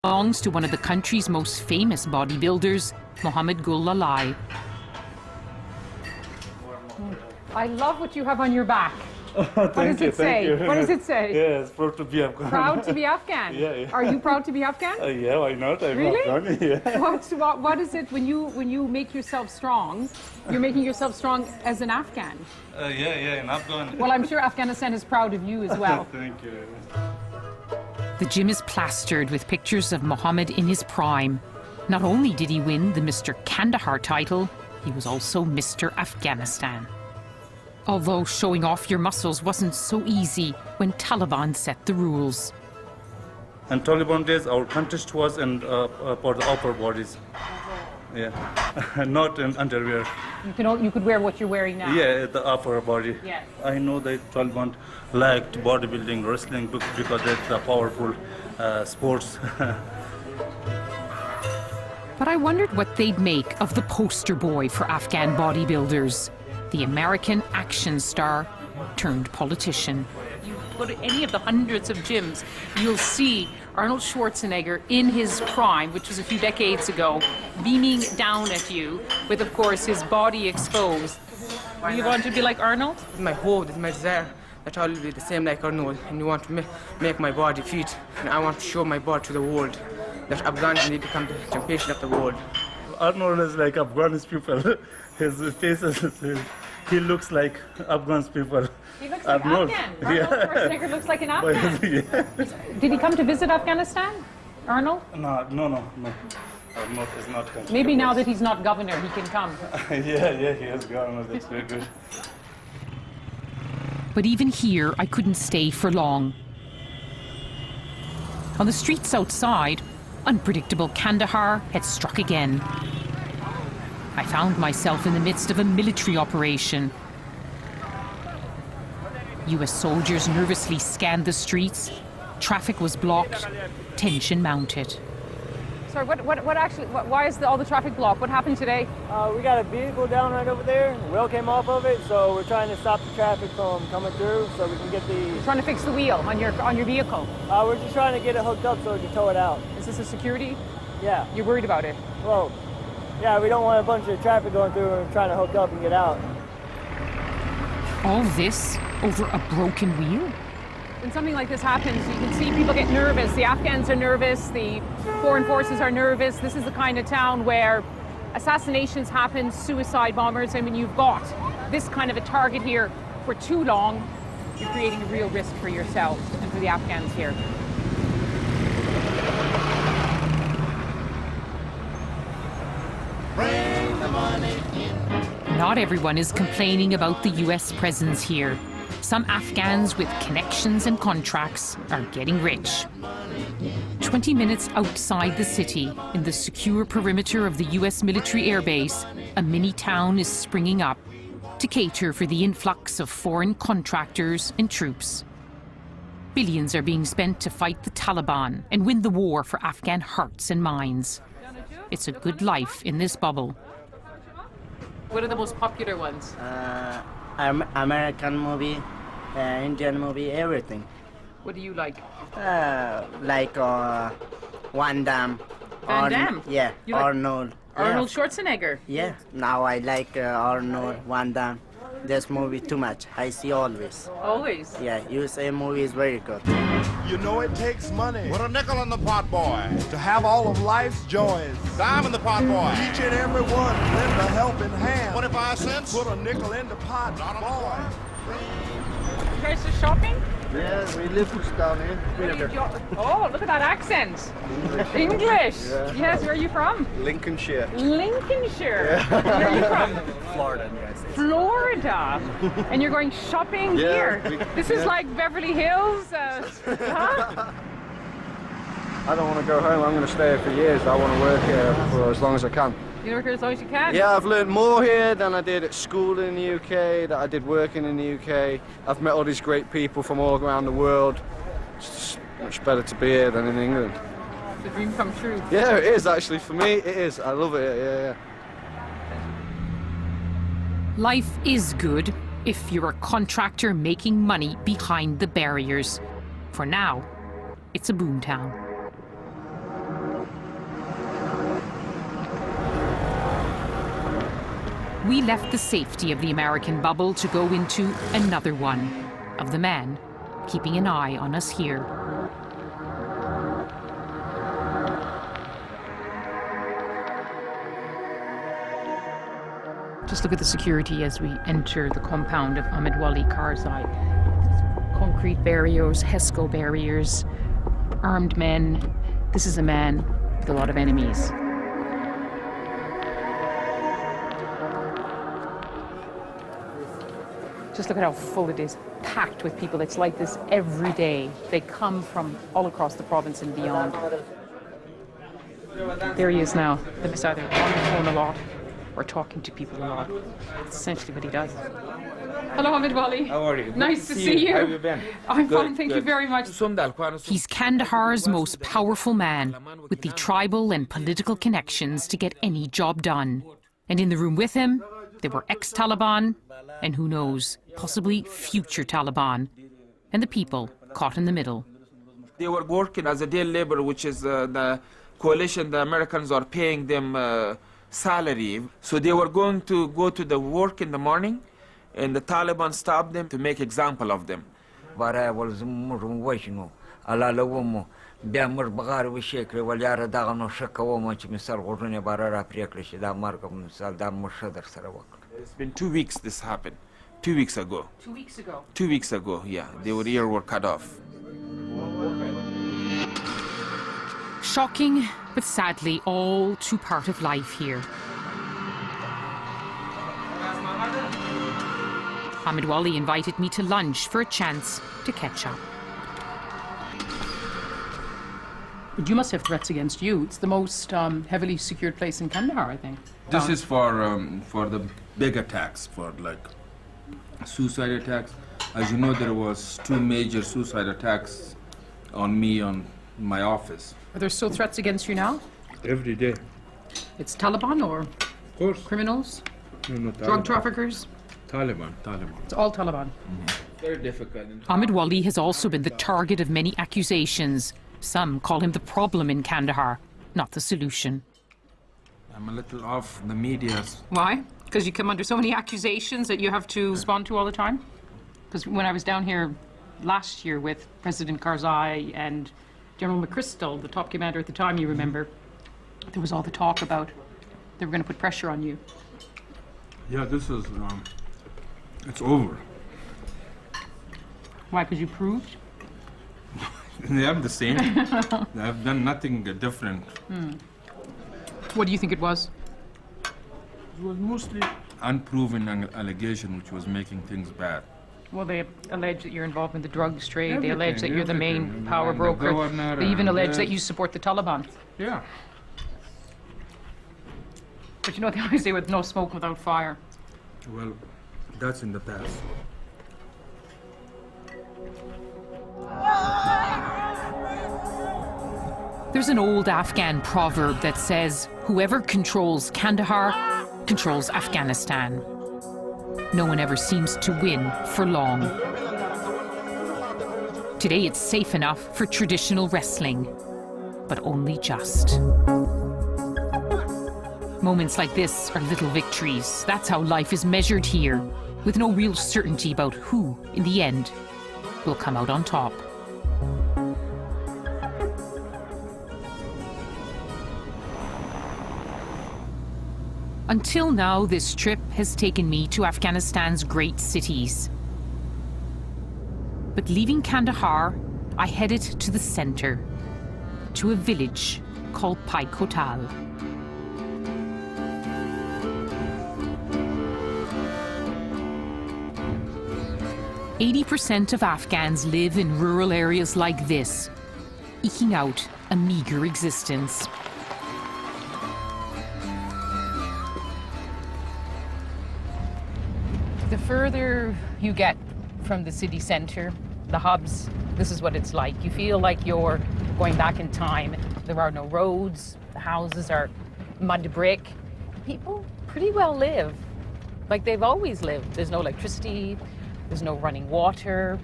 belongs to one of the country's most famous bodybuilders, Mohammed Gullalai. I love what you have on your back. Oh, what does it say? What does it say? Yes, proud to be Afghan. Proud to be Afghan? Yeah. Are you proud to be Afghan? Yeah, why not? I'm really? Afghan, yeah. What is it when you make yourself strong? You're making yourself strong as an Afghan. Yeah, in Afghan. Well, I'm sure Afghanistan is proud of you as well. Thank you. The gym is plastered with pictures of Mohammed in his prime. Not only did he win the Mr. Kandahar title, he was also Mr. Afghanistan. Although showing off your muscles wasn't so easy when Taliban set the rules. And Taliban days, our contest was for the upper bodies. Yeah, not in underwear. You could wear what you're wearing now. Yeah, the upper body. Yes. I know that Taliban liked bodybuilding, wrestling because it's a powerful sports. But I wondered what they'd make of the poster boy for Afghan bodybuilders, the American action star turned politician. You go to any of the hundreds of gyms, you'll see Arnold Schwarzenegger in his prime, which was a few decades ago, beaming down at you with, of course, his body exposed. Do you want to be like Arnold? My hope, it's my desire that I'll be the same like Arnold, and you want to make my body fit. And I want to show my body to the world, that Afghanistan need to become the champion of the world. Arnold is like Afghan people. His face is, he looks like Afghan people. He looks like Arnold. Afghan. Arnold Schwarzenegger looks like an Afghan. Yeah. Did he come to visit Afghanistan, Arnold? No. Arnold is not coming. Maybe now that he's not governor, he can come. yeah, he has governor. That's very good. But even here, I couldn't stay for long. On the streets outside, unpredictable Kandahar had struck again. I found myself in the midst of a military operation. US soldiers nervously scanned the streets. Traffic was blocked. Tension mounted. Sorry, why is all the traffic blocked? What happened today? We got a vehicle down right over there. The wheel came off of it, so we're trying to stop the traffic from coming through so we can get the... You're trying to fix the wheel on your vehicle? We're just trying to get it hooked up so we can tow it out. Is this a security? Yeah. You're worried about it? Well, yeah, we don't want a bunch of traffic going through and trying to hook up and get out. All this over a broken wheel? When something like this happens, you can see people get nervous. The Afghans are nervous, the foreign forces are nervous. This is the kind of town where assassinations happen, suicide bombers. I mean, you've got this kind of a target here for too long. You're creating a real risk for yourselves and for the Afghans here. Bring the money in. Not everyone is complaining about the US presence here. Some Afghans with connections and contracts are getting rich. 20 minutes outside the city, in the secure perimeter of the US military airbase, a mini town is springing up to cater for the influx of foreign contractors and troops. Billions are being spent to fight the Taliban and win the war for Afghan hearts and minds. It's a good life in this bubble. What are the most popular ones? American movie, Indian movie, everything. What do you like? Like Van Damme. Van Damme? Yeah, You like Arnold. Arnold Yeah. Schwarzenegger? Yeah, now I like Arnold, Van Damme. This movie too much. I see always. Always? Yeah, USA movie is very good. You know it takes money. Put a nickel in the pot, boy. To have all of life's joys. Dime in the pot, boy. Each and every one lend a helping hand. 25 cents. Put a nickel in the pot, boy. You guys are shopping? Yeah, we live down here. Oh, look at that accent. English. Yeah. Yes, where are you from? Lincolnshire. Lincolnshire. Where are you from? Florida, in the United States. Florida. And you're going shopping here? This is like Beverly Hills? Huh? I don't want to go home. I'm going to stay here for years. I want to work here for as long as I can. You work here as long as you can? Yeah, I've learned more here than I did at school in the UK, that I did working in the UK. I've met all these great people from all around the world. It's just much better to be here than in England. The dream come true. Yeah, it is actually. For me, it is. I love it. Yeah. Life is good if you're a contractor making money behind the barriers. For now, it's a boomtown. We left the safety of the American bubble to go into another one, of the man keeping an eye on us here. Just look at the security as we enter the compound of Ahmed Wali Karzai. Concrete barriers, HESCO barriers, armed men. This is a man with a lot of enemies. Just look at how full it is, packed with people. It's like this every day. They come from all across the province and beyond. There he is now. He's either on the phone a lot or talking to people a lot. That's essentially what he does. Hello, Ahmed Wali. How are you? Nice to see you. How have you been? I'm fine, thank you very much. He's Kandahar's most powerful man, with the tribal and political connections to get any job done. And in the room with him, there were ex-Taliban, and who knows, possibly future Taliban, and the people caught in the middle. They were working as a day labor, which is the coalition, the Americans are paying them salary. So they were going to go to the work in the morning, and the Taliban stopped them to make example of them. It's been 2 weeks this happened. 2 weeks ago. 2 weeks ago? 2 weeks ago, yeah. Their ear were cut off. Shocking, but sadly all too part of life here. Ahmed Wali invited me to lunch for a chance to catch up. But you must have threats against you. It's the most heavily secured place in Kandahar, I think. This is for the big attacks, for like suicide attacks. As you know, there was 2 major suicide attacks on me on my office. Are there still threats against you now? Every day. It's Taliban or Of course. criminals? No, Drug traffickers? Taliban. It's all Taliban. Very difficult. Ahmed Wali has also been the target of many accusations. Some call him the problem in Kandahar, not the solution. I'm a little off the media. Why? Because you come under so many accusations that you have to respond to all the time? Because when I was down here last year with President Karzai and General McChrystal, the top commander at the time, you remember, there was all the talk about they were going to put pressure on you. Yeah, this is, it's over. Why? Because you proved? They are the same. I've done nothing different. What do you think it was? It was mostly unproven allegation which was making things bad. Well, they allege that you're involved in the drugs trade. They allege that Everything, you're the main everything. power And the broker. governor They even and allege this. that you support the Taliban. Yeah. But you know what they always say, with no smoke without fire. Well, that's in the past. There's an old Afghan proverb that says, whoever controls Kandahar controls Afghanistan. No one ever seems to win for long. Today it's safe enough for traditional wrestling, but only just. Moments like this are little victories. That's how life is measured here, with no real certainty about who, in the end, will come out on top. Until now, this trip has taken me to Afghanistan's great cities. But leaving Kandahar, I headed to the center, to a village called Paikotal. %80 of Afghans live in rural areas like this, eking out a meager existence. The further you get from the city centre, the hubs, this is what it's like. You feel like you're going back in time. There are no roads, the houses are mud brick. People pretty well live like they've always lived. There's no electricity, there's no running water.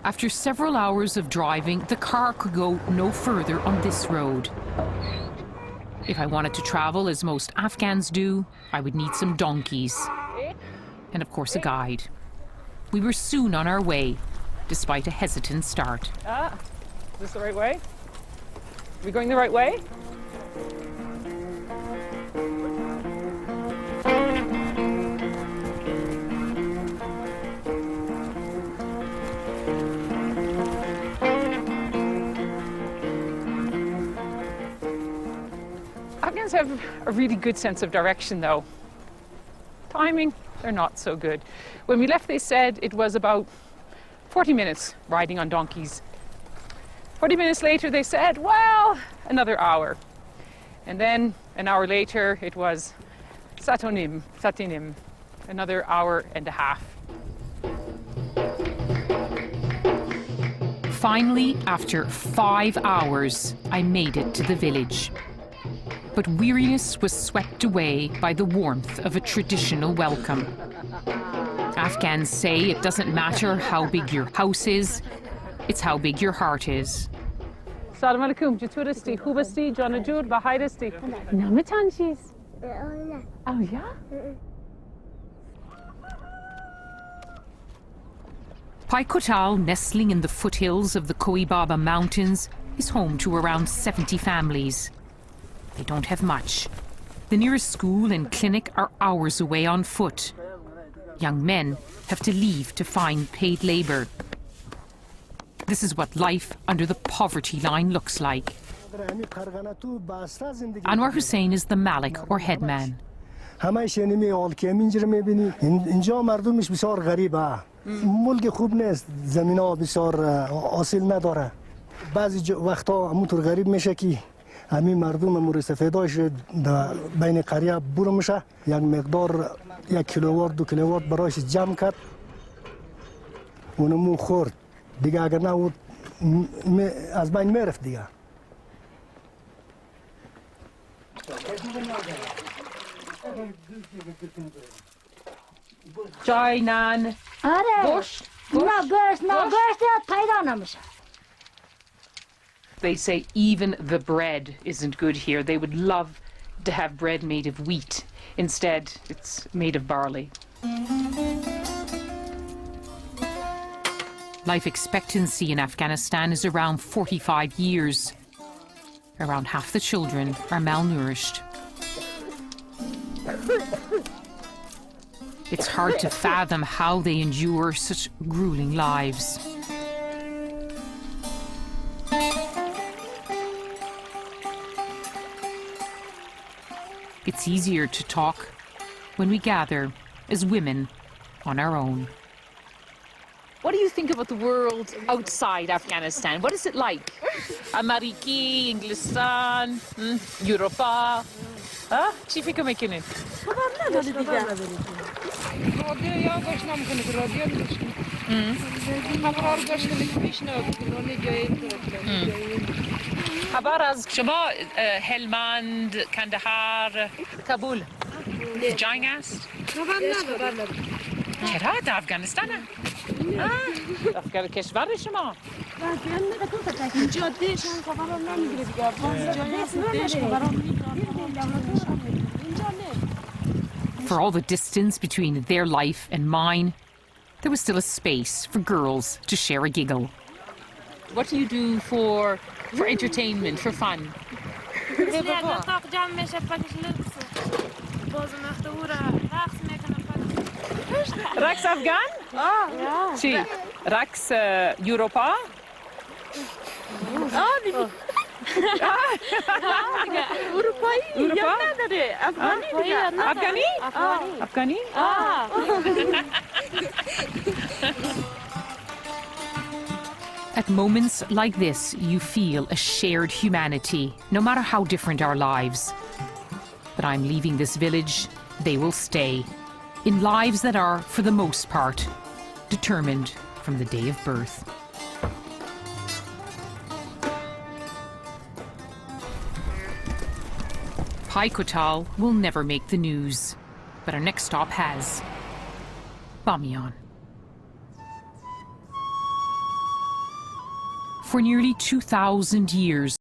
After several hours of driving, the car could go no further on this road. If I wanted to travel as most Afghans do, I would need some donkeys. And of course a guide. We were soon on our way, despite a hesitant start. Is this the right way? Are we going the right way? Afghans have a really good sense of direction, though. Timing, they're not so good. When we left, they said it was about 40 minutes riding on donkeys. 40 minutes later, they said, well, another hour. And then an hour later, it was Satinim, another hour and a half. Finally, after 5 hours, I made it to the village. But weariness was swept away by the warmth of a traditional welcome. Afghans say it doesn't matter how big your house is, it's how big your heart is. Salam alaikum, Jaturisti, Hubasti, Jonajur, Bahaidisti. Namatanshis. Oh, yeah? Paikotal, nestling in the foothills of the Koibaba Mountains, is home to around 70 families. They don't have much. The nearest school and clinic are hours away on foot. Young men have to leave to find paid labor. This is what life under the poverty line looks like. Anwar Hussain is the Malik, or headman. ملک خوب نیست زمینا بسیار اصیل نداره بعضی وقتا همونطور غریب میشه که همین مردم مورد استفادهش بین قریه برو میشه یک مقدار 1 کیلووات 2 کیلووات برایش جمع کرد اونمو خورد دیگه اگر نه از بین میرفت دیگه Jai, nan. Bush? They say even the bread isn't good here. They would love to have bread made of wheat. Instead, it's made of barley. Life expectancy in Afghanistan is around 45 years. Around half the children are malnourished. It's hard to fathom how they endure such grueling lives. It's easier to talk when we gather as women on our own. What do you think about the world outside Afghanistan? What is it like? Ameriki, Englistan, Europa? Huh? چی فکر میکنید؟ خبر نداری دیگه. رادیو یا گوش نمیکنه که رادیو نمیشنه. خبرها رو گوش کنه که میشنوه که خبر از شما هلمند، کندهار، کابل جنگ است؟ خبر نداره. چرا؟ در افغانستانه؟ افغان کشور شما؟ جادهش هم خبر نمیگیره دیگه. افغان جایی هست دیش خبر For all the distance between their life and mine, there was still a space for girls to share a giggle. What do you do for entertainment, for fun? رقص افغان؟ چی؟ رقص اروپا؟ اروپایی یا نداره افغانی افغانی؟ افغانی؟ At moments like this, you feel a shared humanity, no matter how different our lives. But I'm leaving this village, they will stay, in lives that are, for the most part, determined from the day of birth. Paikotal will never make the news, but our next stop has. Bamiyan. For nearly 2,000 years,